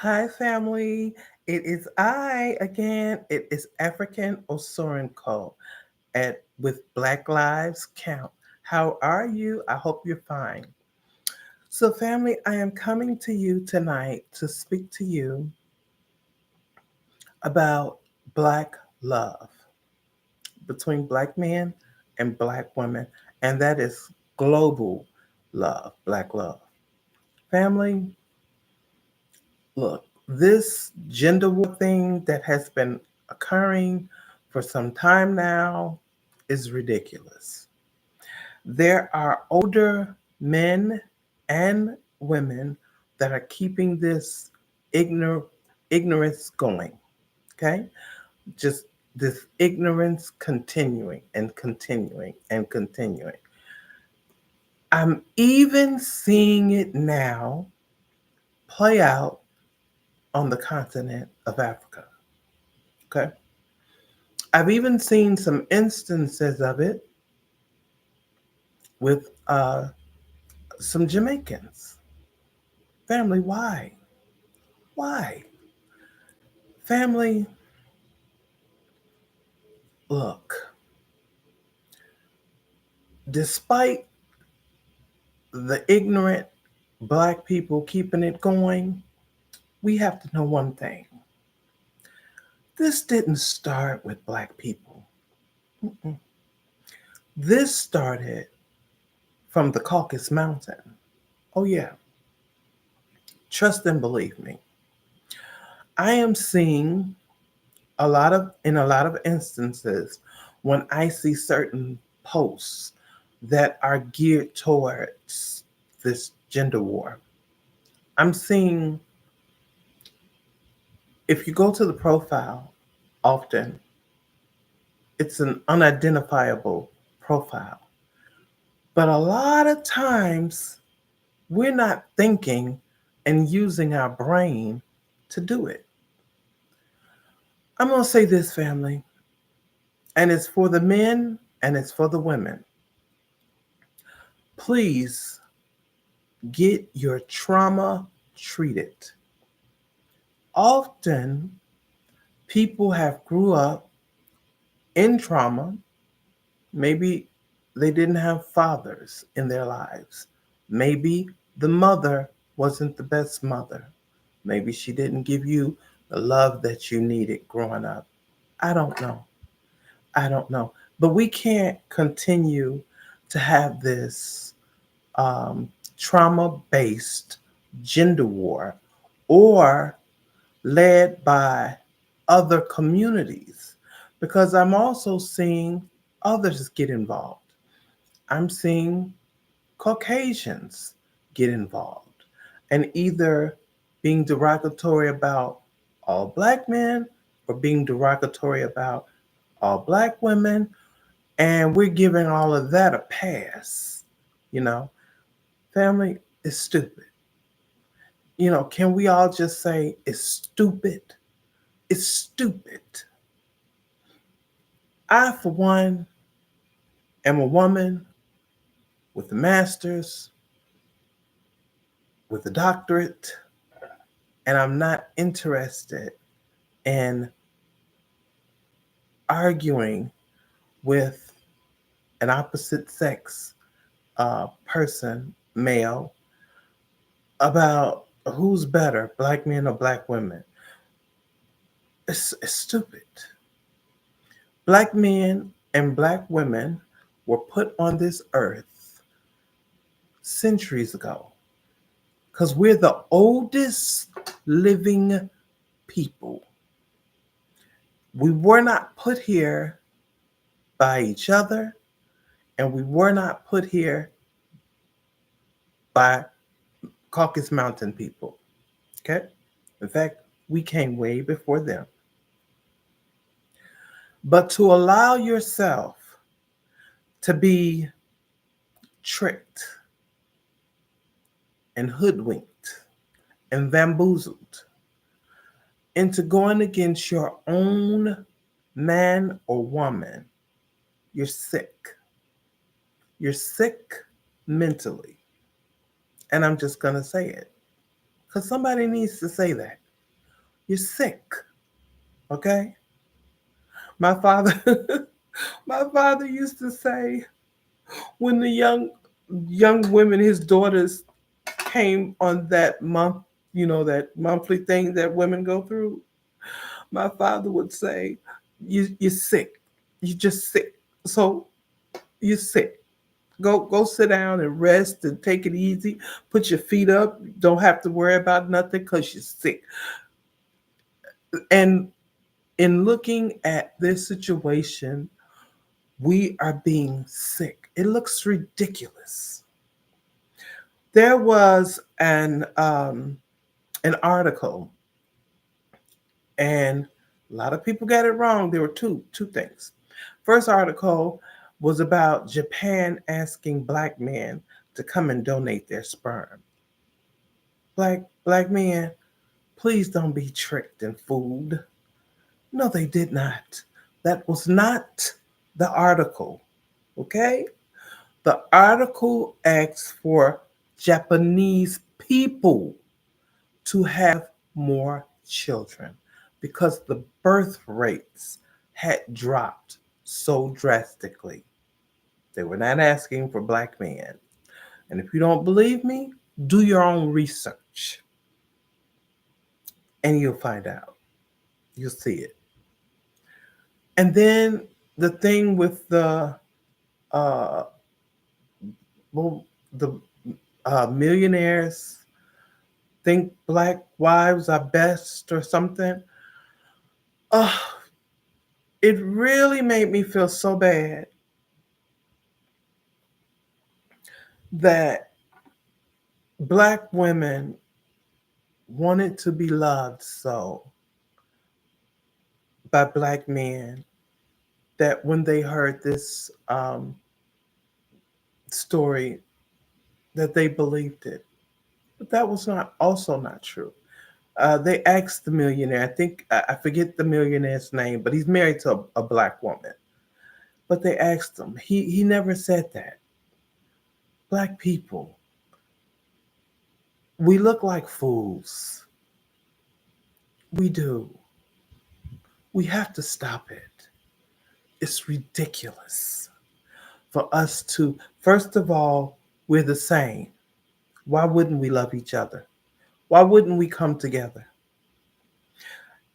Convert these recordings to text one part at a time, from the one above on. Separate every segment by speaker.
Speaker 1: Hi, family. It is I again. It is African Osorenko at with Black Lives Count. How are you? I hope you're fine. So, family, I am coming to you tonight to speak to you about Black love between Black men and Black women, and that is global love, Black love. Family, look, this gender war thing that has been occurring for some time now is ridiculous. There are older men and women that are keeping this ignor- ignorance going. Okay? Just this ignorance continuing and continuing and continuing. I'm even seeing it now play out on the continent of Africa. Okay. I've even seen some instances of it with some Jamaicans. Family, why? Why? Family, look, despite the ignorant black people keeping it going, we have to know one thing. This didn't start with black people. Mm-mm. This started from the Caucasus Mountain. Oh, yeah. Trust and believe me. I am seeing in a lot of instances when I see certain posts that are geared towards this gender war. I'm seeing, if you go to the profile, often it's an unidentifiable profile. But a lot of times we're not thinking and using our brain to do it. I'm going to say this, family, and it's for the men and it's for the women. Please get your trauma treated. Often people have grew up in trauma. Maybe they didn't have fathers in their lives. Maybe the mother wasn't the best mother. Maybe she didn't give you the love that you needed growing up. I don't know. I don't know. But we can't continue to have this trauma based gender war or led by other communities because I'm also seeing others get involved. I'm seeing Caucasians get involved and either being derogatory about all black men or being derogatory about all black women. And we're giving all of that a pass. You know, family is stupid. Can we all just say it's stupid? It's stupid. I, for one, am a woman with a master's, with a doctorate, and I'm not interested in arguing with an opposite sex person, male, about who's better, black men or black women. It's stupid. Black men and black women were put on this earth centuries ago because we're the oldest living people. We were not put here by each other, and we were not put here by Caucasus Mountain people. Okay? In fact, we came way before them. But to allow yourself to be tricked and hoodwinked and bamboozled into going against your own man or woman, you're sick. You're sick mentally. And I'm just going to say it because somebody needs to say that. You're sick. Okay? My father my father used to say when the young women, his daughters, came on that month, that monthly thing that women go through, my father would say, you're sick. You're just sick. So you're sick. Go sit down and rest and take it easy. Put your feet up. Don't have to worry about nothing because you're sick. And in looking at this situation, we are being sick. It looks ridiculous. There was an article, and a lot of people got it wrong. There were two things. First article was about Japan asking black men to come and donate their sperm. Black men, please don't be tricked and fooled. No, they did not. That was not the article. Okay? The article asks for Japanese people to have more children because the birth rates had dropped so drastically. They were not asking for black men. And if you don't believe me, do your own research and you'll find out. You'll see it. And then the thing with uh, well, the millionaires think black wives are best or something. Uh, it really made me feel so bad that black women wanted to be loved so by black men that when they heard this story that they believed it. But that was not true. They asked the millionaire, I think I forget the millionaire's name, but he's married to a black woman. But they asked him. He never said that. Black people, we look like fools. We do. We have to stop it. It's ridiculous for us to, first of all, we're the same. Why wouldn't we love each other? Why wouldn't we come together?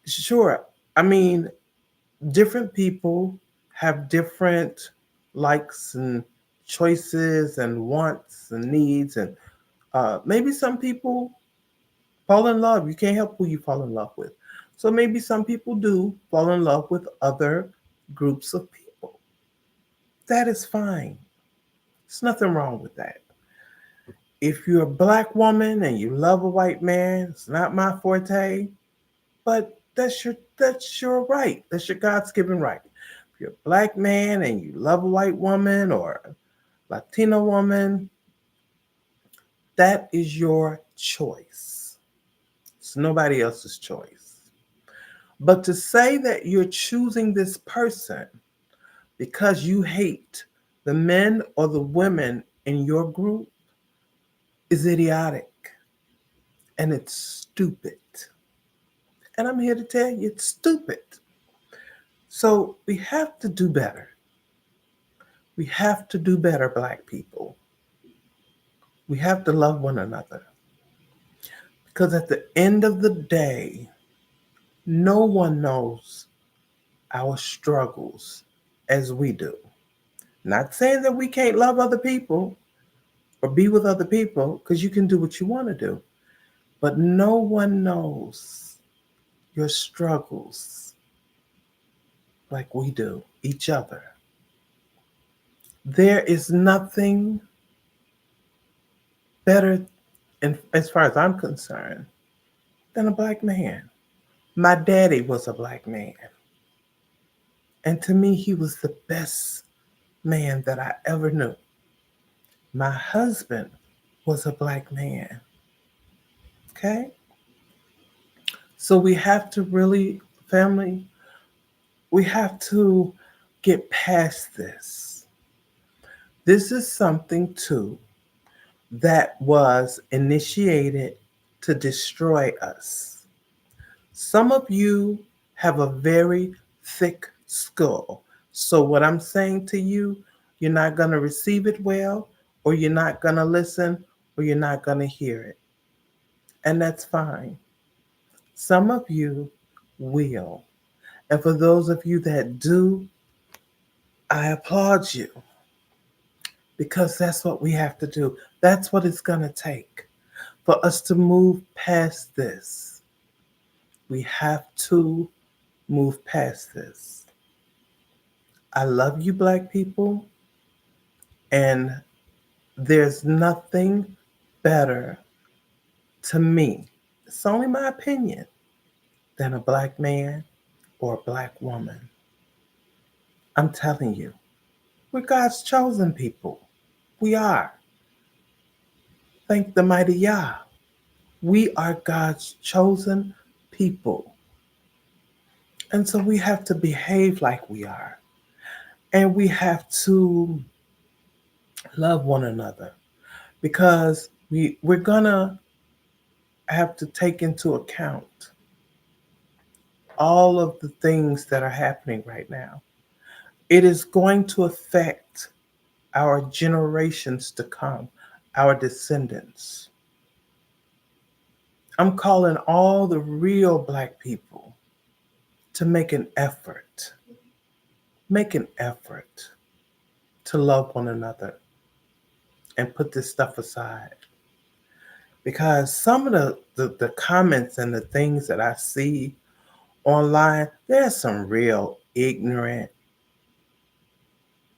Speaker 1: Sure, I mean, different people have different likes and choices and wants and needs. And maybe some people fall in love. You can't help who you fall in love with. So maybe some people do fall in love with other groups of people. That is fine. There's nothing wrong with that. If you're a black woman and you love a white man, it's not my forte, but that's your right. That's your God's given right. If you're a black man and you love a white woman or a Latino woman, that is your choice. It's nobody else's choice. But to say that you're choosing this person because you hate the men or the women in your group is idiotic and it's stupid. And I'm here to tell you it's stupid. So we have to do better. We have to do better, Black people. We have to love one another. Because at the end of the day, no one knows our struggles as we do. Not saying that we can't love other people or be with other people, because you can do what you want to do. But no one knows your struggles like we do each other. There is nothing better, as far as I'm concerned, than a black man. My daddy was a black man. And to me, he was the best man that I ever knew. My husband was a black man. Okay? So we have to really, family, we have to get past this. This is something, too, that was initiated to destroy us. Some of you have a very thick skull. So, what I'm saying to you, you're not going to receive it well, or you're not going to listen, or you're not going to hear it. And that's fine. Some of you will. And for those of you that do, I applaud you because that's what we have to do. That's what it's going to take for us to move past this. We have to move past this. I love you, Black people, and there's nothing better to me. It's only my opinion than a Black man or a Black woman. I'm telling you, we're God's chosen people. We are. Thank the mighty Yah. We are God's chosen people. And so we have to behave like we are. And we have to love one another because we're going to have to take into account all of the things that are happening right now. It is going to affect our generations to come, our descendants. I'm calling all the real Black people to make an effort to love one another and put this stuff aside. Because some of the comments and the things that I see online, there's some real ignorant,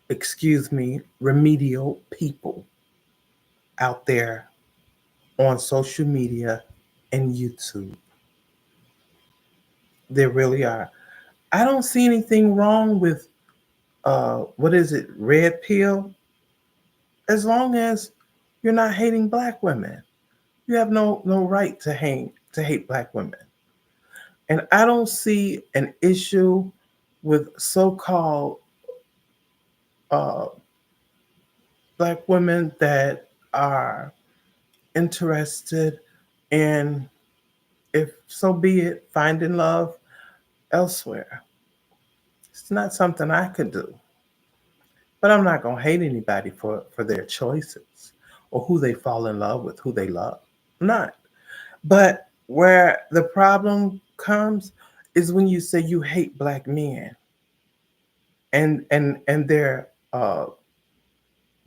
Speaker 1: excuse me, remedial people out there on social media and YouTube. There really are. I don't see anything wrong with what is it, red pill, as long as you're not hating Black women. You have no right to hate Black women. And I don't see an issue with so-called uh, Black women that are interested in, if so be it, finding love elsewhere. It's not something I could do. But I'm not going to hate anybody for their choices or who they fall in love with, who they love. I'm not. But where the problem comes is when you say you hate Black men and their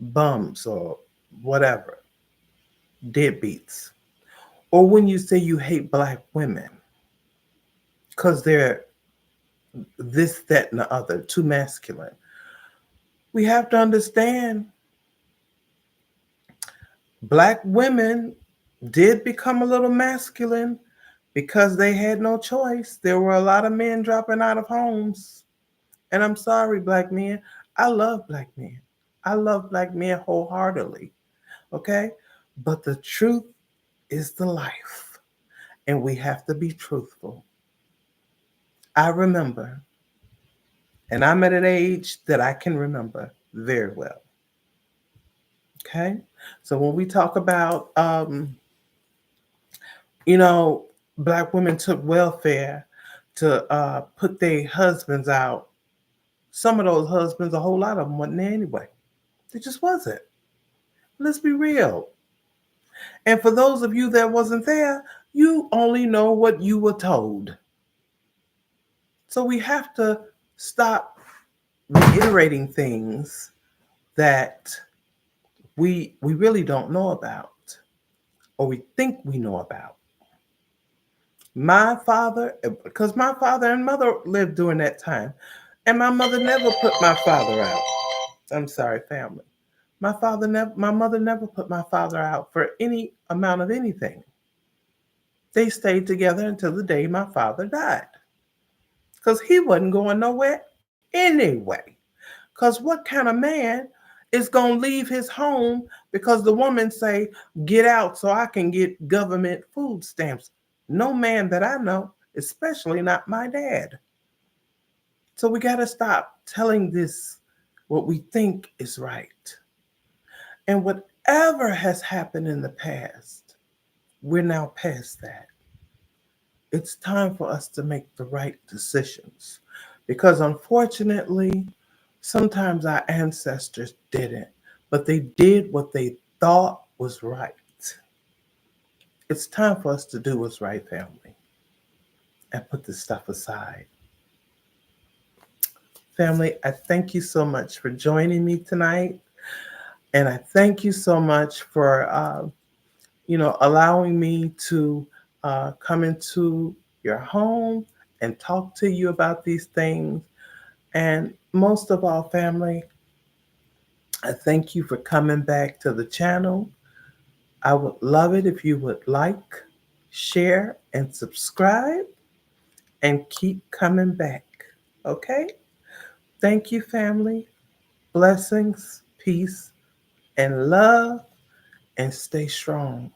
Speaker 1: bums or whatever, deadbeats. Or when you say you hate Black women because they're this, that, and the other, too masculine. We have to understand Black women did become a little masculine because they had no choice. There were a lot of men dropping out of homes. And I'm sorry, Black men. I love Black men. I love Black men wholeheartedly. Okay? But the truth is the life. And we have to be truthful. I remember, and I'm at an age that I can remember very well. Okay? So when we talk about, you know, Black women took welfare to put their husbands out. Some of those husbands, a whole lot of them wasn't there anyway. They just wasn't. Let's be real. And for those of you that wasn't there, you only know what you were told. So we have to stop reiterating things that we really don't know about or we think we know about. My father, because my father and mother lived during that time, and my mother never put my father out. I'm sorry, family. My mother never put my father out for any amount of anything. They stayed together until the day my father died. Because he wasn't going nowhere anyway. Because what kind of man is going to leave his home because the woman say, get out so I can get government food stamps? No man that I know, especially not my dad. So we got to stop telling this what we think is right. And whatever has happened in the past, we're now past that. It's time for us to make the right decisions. Because unfortunately, sometimes our ancestors didn't, but they did what they thought was right. It's time for us to do what's right, family, and put this stuff aside. Family, I thank you so much for joining me tonight. And I thank you so much for, allowing me to come into your home and talk to you about these things. And most of all, family, I thank you for coming back to the channel. I would love it if you would like, share, and subscribe and keep coming back. Okay? Thank you, family. Blessings, peace, and love, and stay strong.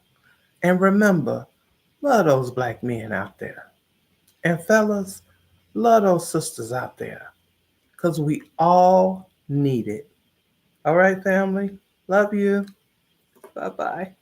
Speaker 1: And remember, love those black men out there. And fellas, love those sisters out there because we all need it. All right, family? Love you. Bye bye.